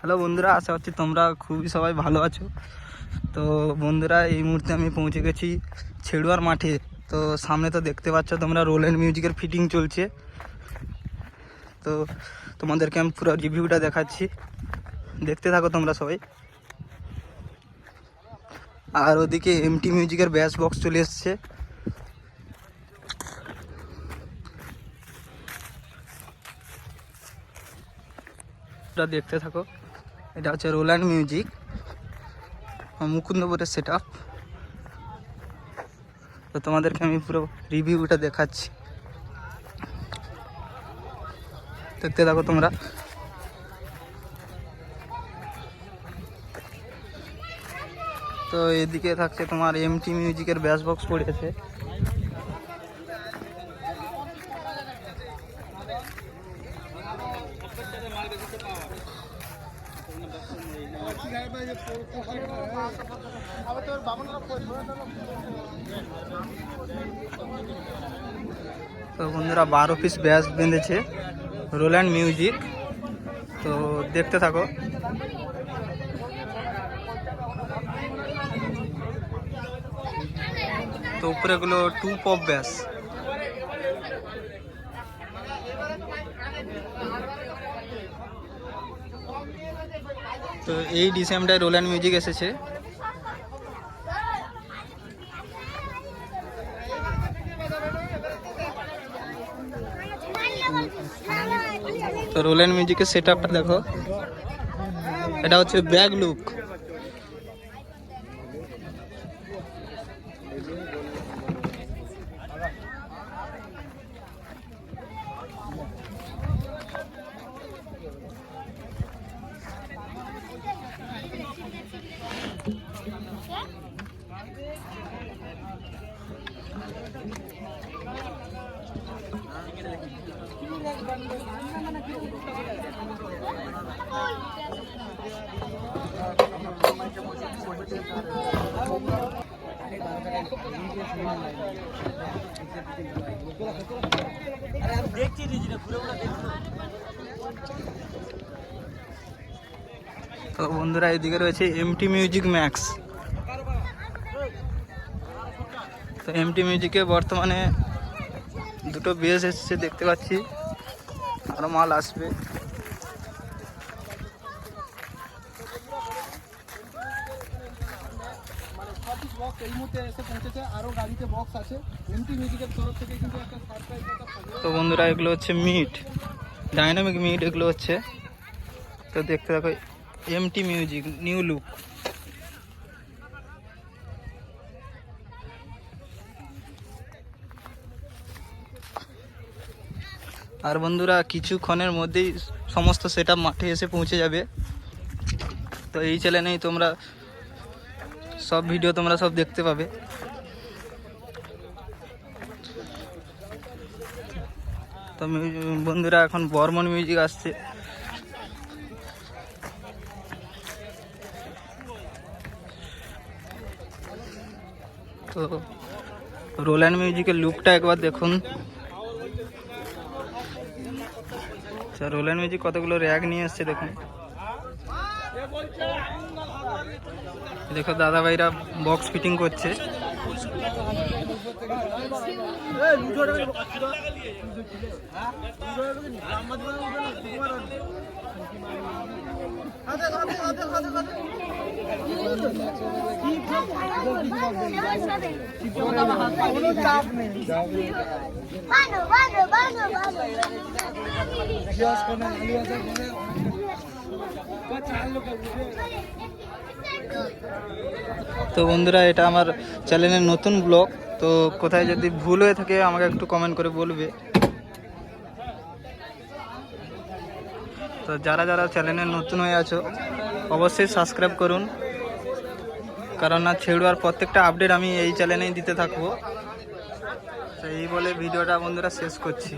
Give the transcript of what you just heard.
Hello বন্ধুরা, আশা করছি তোমরা খুবই সবাই ভালো আছো। তো বন্ধুরা, এই মুহূর্তে আমি পৌঁছে গেছি ছেড়ুয়ার মাঠে। তো সামনে তো দেখতে পাচ্ছ তোমরা, রোল অ্যান্ড মিউজিকের ফিটিং চলছে। তো তোমাদেরকে আমি পুরো রিভিউটা দেখাচ্ছি, দেখতে থাকো তোমরা সবাই। আর ওদিকে এমটি মিউজিকের ব্যাস বক্স চলে এসছে। দেখতে থাকো, এটা হচ্ছে রোল অ্যান্ড মিউজিক মুকুন্দপুরের সেট আপ। তো তোমাদেরকে আমি পুরো রিভিউটা দেখাচ্ছি, দেখতে থাকো তোমরা। তো এদিকে থাকছে তোমার এমটি মিউজিকের ব্যাস বক্স পড়েছে। তো বন্ধুরা, 12 পিস ব্যাস বেঁধেছে রোল অ্যান্ড মিউজিক। তো দেখতে থাকো। তো উপরে গুলো 2 পপ ব্যাস। তো এই ডিসেম্বরে রোল অ্যান্ড মিউজিক এসেছে। তো রোল অ্যান্ড মিউজিকের সেট আপটা দেখো, এটা হচ্ছে ব্যাক লুক। তো বন্ধুরা, এদিকে রয়েছে এমটি মিউজিক ম্যাক্স। তো এমটি মিউজিকে বর্তমানে 2টো বেস এসেছে দেখতে পাচ্ছি, আরো মাল আসবে। তো বন্ধুরা, এগুলো হচ্ছে মিট, ডাইনামিক মিট এগুলো হচ্ছে। তো দেখতে থাকো, এমটি মিউজিক নিউ লুক। আর বন্ধুরা, কিছুক্ষণের মধ্যেই সমস্ত সেটআপ মাঠে এসে পৌঁছে যাবে। তো এই চ্যানেলেই তোমরা সব ভিডিও তোমরা সব দেখতে পাবে। তো বন্ধুরা, এখন বর্মন মিউজিক আসছে। তো রোল অ্যান্ড মিউজিকের লুকটা একবার দেখুন। রোল অ্যান্ড মিউজিক কতগুলো র্যাক নিয়ে এসছে দেখুন। দেখো দাদা ভাইরা বক্স ফিটিং করছে। তো বন্ধুরা, এটা আমার চ্যানেলের নতুন ব্লগ। তো কোথায় যদি ভুল হয়ে থাকে আমাকে একটু কমেন্ট করে বলবে। তো যারা যারা চ্যানেলে নতুন হয়ে আছো অবশ্যই সাবস্ক্রাইব করুন, কারণ না ছেড়ুয়ার প্রত্যেকটা আপডেট আমি এই চ্যানেলেই দিতে থাকবো। তো এই বলে ভিডিওটা বন্ধুরা শেষ করছি।